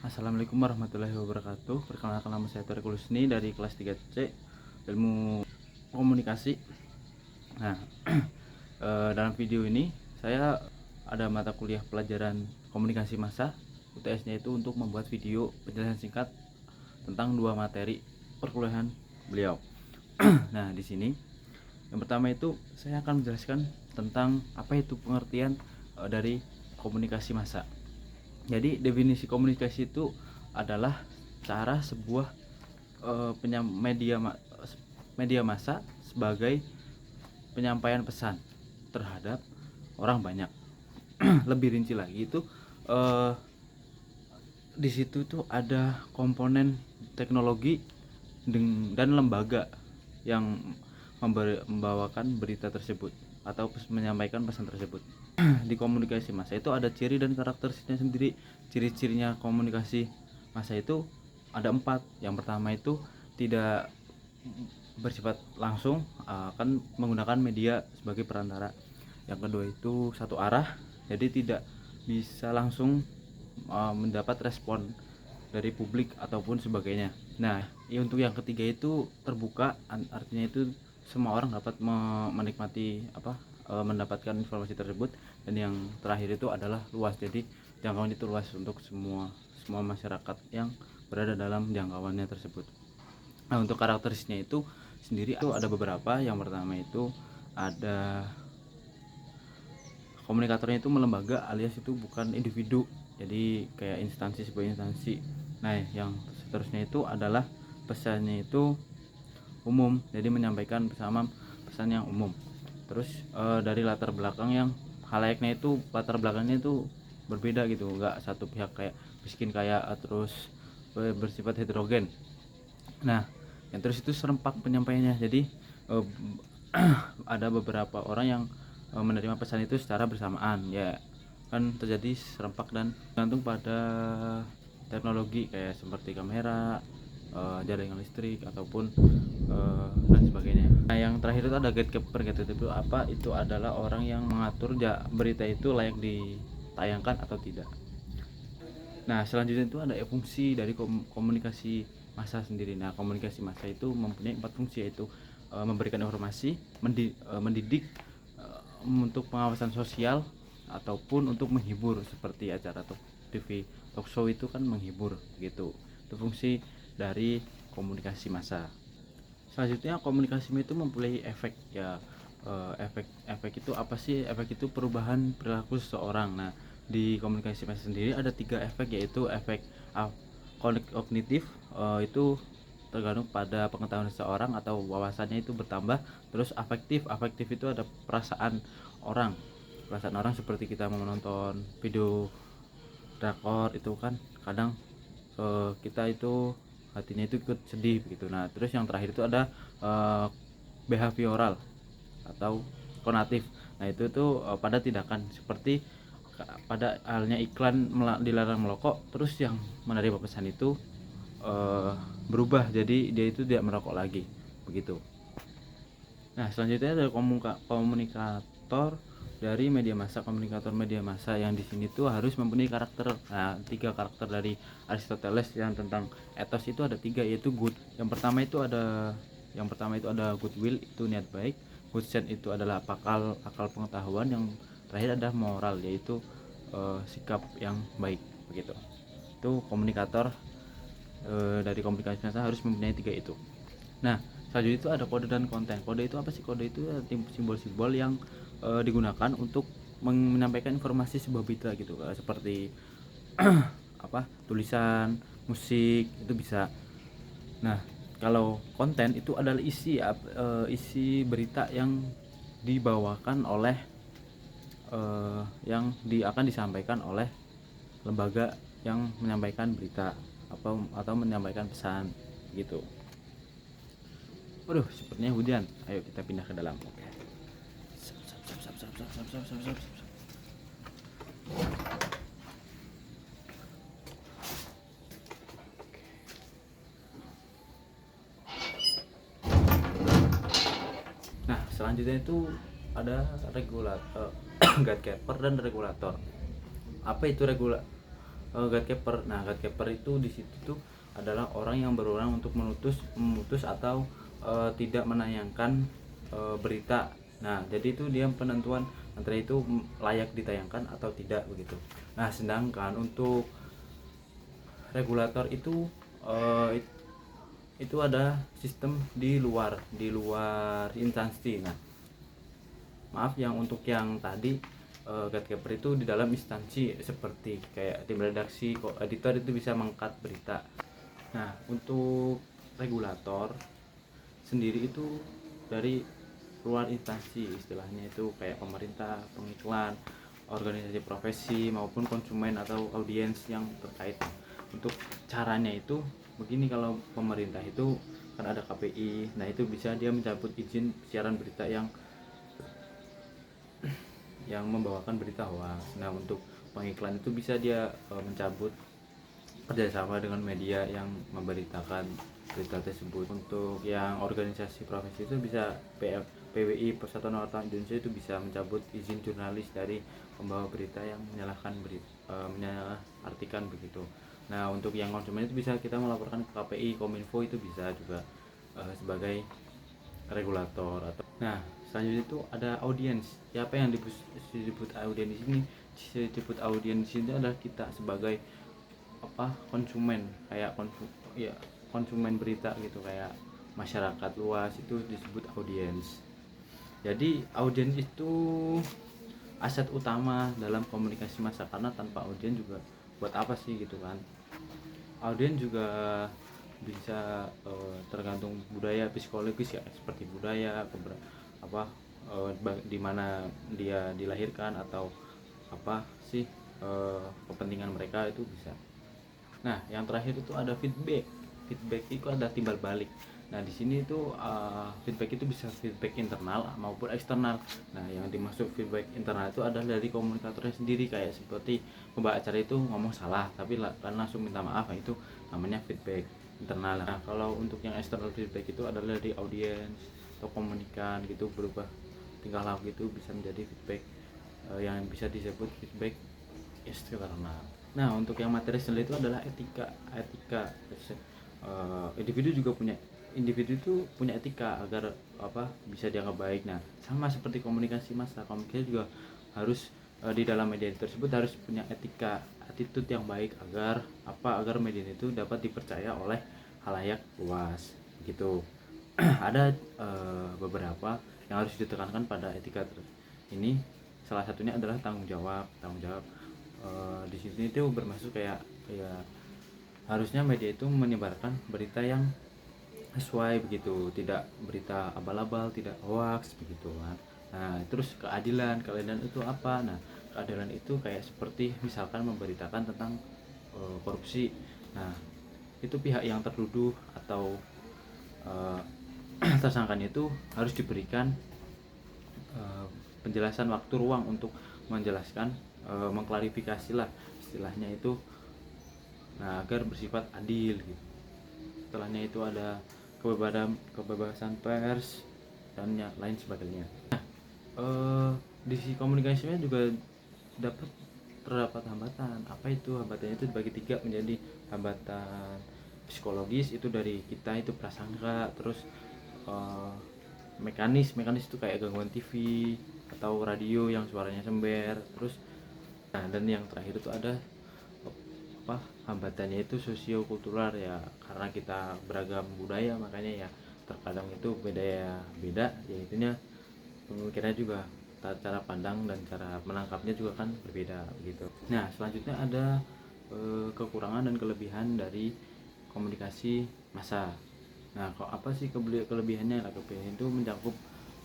Assalamualaikum warahmatullahi wabarakatuh. Perkenalkan, nama saya Tori Kulusni dari kelas 3C Ilmu Komunikasi. Nah, dalam video ini saya ada mata kuliah pelajaran komunikasi massa. UTS-nya itu untuk membuat video penjelasan singkat tentang dua materi perkuliahan beliau. Nah, di sini yang pertama itu saya akan menjelaskan tentang apa itu pengertian dari komunikasi massa. Jadi definisi komunikasi itu adalah cara sebuah media massa sebagai penyampaian pesan terhadap orang banyak. Lebih rinci lagi itu di situ tuh ada komponen teknologi dan lembaga yang membawakan berita tersebut atau menyampaikan pesan tersebut. Di komunikasi massa itu ada ciri dan karakteristiknya sendiri. Ciri-cirinya komunikasi massa itu ada 4. Yang pertama itu tidak bersifat langsung, akan menggunakan media sebagai perantara. Yang kedua itu satu arah, jadi tidak bisa langsung mendapat respon dari publik ataupun sebagainya. Nah, untuk yang ketiga itu terbuka, artinya itu semua orang dapat menikmati mendapatkan informasi tersebut. Dan yang terakhir itu adalah luas, jadi jangkauan itu luas untuk semua masyarakat yang berada dalam jangkauannya tersebut. Nah, untuk karakteristiknya itu sendiri itu ada beberapa. Yang pertama itu ada komunikatornya itu melembaga, alias itu bukan individu, jadi kayak instansi, sebuah instansi. Nah, yang seterusnya itu adalah pesannya itu umum, jadi menyampaikan pesan yang umum. Terus dari latar belakang yang halayaknya itu latar belakangnya itu berbeda gitu, nggak satu pihak kayak miskin kaya, terus bersifat heterogen. Nah, yang terus itu serempak penyampaiannya, jadi ada beberapa orang yang menerima pesan itu secara bersamaan, ya kan terjadi serempak dan tergantung pada teknologi kayak seperti kamera, jaringan listrik ataupun dan sebagainya. Nah, yang terakhir itu ada gatekeeper. Gatekeeper itu apa? Itu adalah orang yang mengatur berita itu layak ditayangkan atau tidak. Nah, selanjutnya itu ada fungsi dari komunikasi massa sendiri. Nah, komunikasi massa itu mempunyai 4 fungsi, yaitu memberikan informasi, mendidik, untuk pengawasan sosial, ataupun untuk menghibur seperti acara TV talk show itu kan menghibur gitu. Itu fungsi dari komunikasi massa. Selanjutnya komunikasi itu mempunyai efek, ya. Efek itu apa sih? Efek itu perubahan perilaku seseorang. Nah, di komunikasi massa sendiri ada 3 efek, yaitu efek kognitif, itu tergantung pada pengetahuan seseorang atau wawasannya itu bertambah. Terus afektif itu ada perasaan orang seperti kita menonton video drakor itu kan kadang kita itu hatinya itu ikut sedih begitu. Nah, terus yang terakhir itu ada behavioral atau konatif. Nah, itu tuh pada tindakan seperti pada halnya iklan dilarang merokok, terus yang menerima pesan itu berubah, jadi dia itu tidak merokok lagi begitu. Nah, selanjutnya ada komunikator dari media massa. Komunikator media massa yang di sini tuh harus mempunyai karakter. Nah, 3 karakter dari Aristoteles yang tentang etos itu ada 3, yaitu good. Yang pertama itu ada goodwill, itu niat baik. Good sense itu adalah akal pengetahuan. Yang terakhir ada moral, yaitu sikap yang baik begitu. Itu komunikator dari komunikasi massa harus mempunyai 3 itu. Nah, selanjutnya itu ada kode dan konten. Kode itu apa sih? Kode itu simbol-simbol yang digunakan untuk menyampaikan informasi sebuah berita gitu, seperti tulisan, musik itu bisa. Nah, kalau konten itu adalah isi berita yang dibawakan oleh akan disampaikan oleh lembaga yang menyampaikan berita atau menyampaikan pesan gitu. Waduh, sepertinya hujan. Ayo kita pindah ke dalam. Oke. Nah, selanjutnya itu ada regulator, gatekeeper dan regulator. Apa itu gatekeeper. Nah, gatekeeper itu di situ tuh adalah orang yang berwenang untuk memutus atau tidak menayangkan berita. Nah, jadi itu dia penentuan antara itu layak ditayangkan atau tidak begitu. Nah, sedangkan untuk regulator eh, itu ada sistem di luar instansi. Nah, maaf yang untuk yang tadi gatekeeper itu di dalam instansi seperti kayak tim redaksi, editor itu bisa mengangkat berita. Nah, untuk regulator sendiri itu dari luar instansi, istilahnya itu kayak pemerintah, pengiklan, organisasi profesi maupun konsumen atau audiens yang terkait. Untuk caranya itu begini, kalau pemerintah itu kan ada KPI. Nah, itu bisa dia mencabut izin siaran berita yang membawakan berita hoax. Nah, untuk pengiklan itu bisa dia mencabut kerjasama dengan media yang memberitakan berita tersebut. Untuk yang organisasi profesi itu bisa PWI, Persatuan Wartawan Indonesia, itu bisa mencabut izin jurnalis dari pembawa berita yang menyalahartikan begitu. Nah, untuk yang konsumen itu bisa kita melaporkan ke KPI, Kominfo, itu bisa juga sebagai regulator. Atau nah, selanjutnya itu ada audiens. Siapa yang disebut audiens di sini? Disebut audiens di sini adalah kita sebagai konsumen, kayak konsumen berita gitu, kayak masyarakat luas, itu disebut audiens. Jadi audiens itu aset utama dalam komunikasi massa, karena tanpa audiens juga buat apa sih gitu kan. Audiens juga bisa tergantung budaya psikologis ya, seperti budaya di mana dia dilahirkan atau apa sih kepentingan mereka itu bisa. Nah, yang terakhir itu ada feedback. Feedback itu ada timbal balik. Nah, di sini itu feedback itu bisa feedback internal maupun eksternal. Nah, yang dimaksud feedback internal itu adalah dari komunikatornya sendiri, kayak seperti pembawa acara itu ngomong salah tapi kan langsung minta maaf. Nah, itu namanya feedback internal. Nah, kalau untuk yang eksternal feedback itu adalah dari audiens atau komunikan gitu, berubah tingkah laku gitu, bisa menjadi feedback yang bisa disebut feedback eksternal. Nah, untuk yang material itu adalah etika. Individu itu punya etika agar bisa dianggap baik. Nah, sama seperti komunikasi massa juga harus di dalam media tersebut harus punya etika, attitude yang baik agar media itu dapat dipercaya oleh khalayak luas gitu. Ada beberapa yang harus ditekankan pada etika ini. Salah satunya adalah tanggung jawab. Di sini itu bermaksud kayak harusnya media itu menyebarkan berita yang sesuai begitu, tidak berita abal-abal, tidak hoax begitu kan. Nah, terus keadilan itu apa? Nah, keadilan itu kayak seperti misalkan memberitakan tentang korupsi. Nah, itu pihak yang tertuduh atau tersangkanya itu harus diberikan penjelasan waktu ruang untuk menjelaskan, mengklarifikasi lah istilahnya itu, nah agar bersifat adil gitu. Setelahnya itu ada kebebasan pers dan lain sebagainya. Di sisi komunikasinya juga terdapat hambatan. Apa itu hambatannya? Itu dibagi tiga menjadi hambatan psikologis, itu dari kita itu prasangka, terus mekanis itu kayak gangguan TV atau radio yang suaranya sember, terus dan yang terakhir itu ada hambatannya itu sosiokultural ya, karena kita beragam budaya, makanya ya terkadang itu beda ya, itunya pemikirannya juga, cara pandang dan cara menangkapnya juga kan berbeda gitu. Nah, selanjutnya ada kekurangan dan kelebihan dari komunikasi massa. Nah, kok apa sih kelebihannya? Kelebihan itu mencakup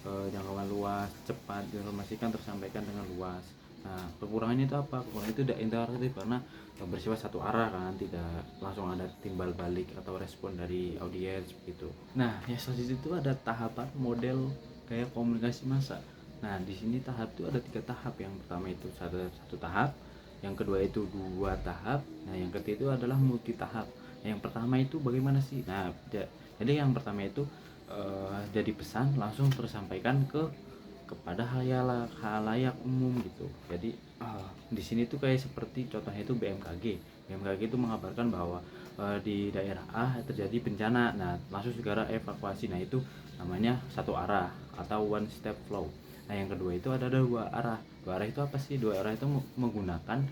jangkauan luas, cepat, diinformasikan tersampaikan dengan luas. Nah, kekurangannya itu apa? Kekurangannya itu tidak interaktif karena bersifat satu arah kan, tidak langsung ada timbal balik atau respon dari audiens begitu. Nah, yang selanjutnya itu ada tahapan model kayak komunikasi massa. Nah, di sini tahap itu ada 3 tahap. Yang pertama itu satu tahap, yang kedua itu 2 tahap, nah yang ketiga itu adalah multi tahap. Yang pertama itu bagaimana sih? Nah, jadi yang pertama itu jadi pesan langsung tersampaikan kepada halayak umum gitu. Jadi di sini tuh kayak seperti contohnya itu BMKG. BMKG itu mengabarkan bahwa di daerah A terjadi bencana, nah langsung segera evakuasi. Nah itu namanya satu arah atau one step flow. Nah yang kedua itu ada dua arah. Dua arah itu apa sih? Dua arah itu menggunakan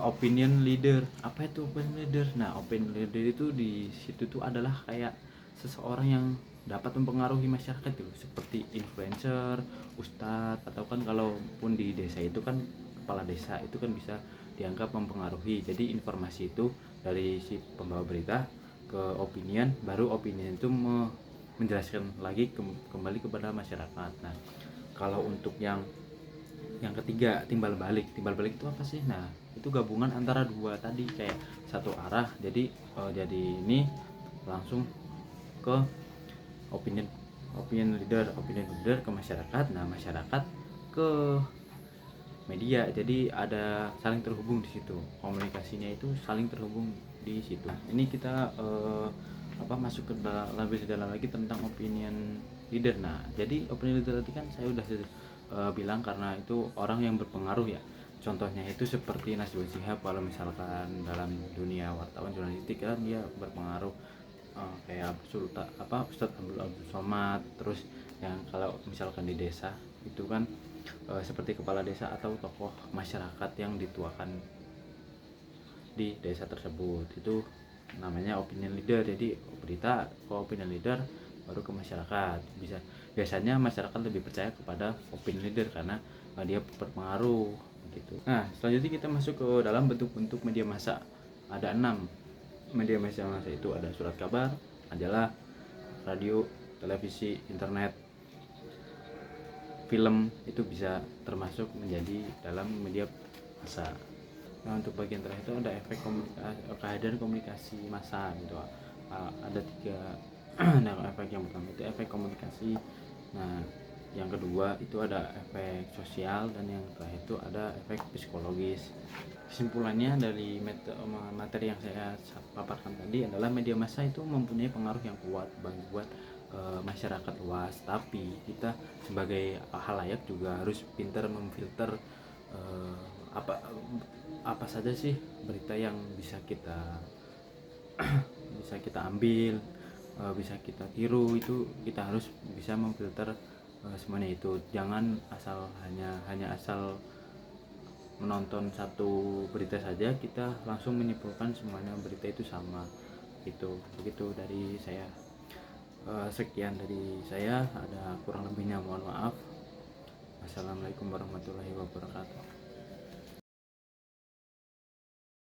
opinion leader. Apa itu opinion leader? Nah opinion leader itu di situ tuh adalah kayak seseorang yang dapat mempengaruhi masyarakat tuh, seperti influencer, ustadz, atau kan kalaupun di desa itu kan kepala desa itu kan bisa dianggap mempengaruhi. Jadi informasi itu dari si pembawa berita ke opinion, baru opinion itu menjelaskan lagi kembali kepada masyarakat. Nah kalau untuk yang ketiga, timbal balik. Timbal balik itu apa sih? Nah itu gabungan antara dua tadi, kayak satu arah. Jadi ini langsung ke opinion opinion leader ke masyarakat. Nah masyarakat ke media. Jadi ada saling terhubung di situ, komunikasinya itu saling terhubung di situ. Nah, ini kita masuk ke lebih dalam lagi tentang opinion leader. Nah jadi opinion leader tadi kan saya udah bilang karena itu orang yang berpengaruh ya. Contohnya itu seperti Najwa Shihab, kalau misalkan dalam dunia wartawan jurnalistik kan dia berpengaruh, kayak Ustadz Abdul Somad. Terus yang kalau misalkan di desa itu kan seperti kepala desa atau tokoh masyarakat yang dituakan di desa tersebut, itu namanya opinion leader. Jadi berita ke opinion leader baru ke masyarakat. Biasanya masyarakat lebih percaya kepada opinion leader karena dia berpengaruh gitu. Nah selanjutnya kita masuk ke dalam bentuk-bentuk media massa. Ada 6 media massa itu ada surat kabar, majalah, radio, televisi, internet, film. Itu bisa termasuk menjadi dalam media massa. Nah untuk bagian terakhir itu ada efek kehadiran komunikasi massa gitu. Ada 3. Nah efek yang pertama itu efek komunikasi. Nah yang kedua itu ada efek sosial, dan yang terakhir itu ada efek psikologis. Kesimpulannya dari materi yang saya paparkan tadi adalah media massa itu mempunyai pengaruh yang kuat buat masyarakat luas, tapi kita sebagai halayak juga harus pintar memfilter apa saja sih berita yang bisa kita ambil, bisa kita tiru. Itu kita harus bisa memfilter semuanya itu. Jangan hanya asal menonton satu berita saja kita langsung menyimpulkan semuanya berita itu sama. Begitu dari saya. Sekian dari saya, ada kurang lebihnya mohon maaf. Wassalamualaikum warahmatullahi wabarakatuh.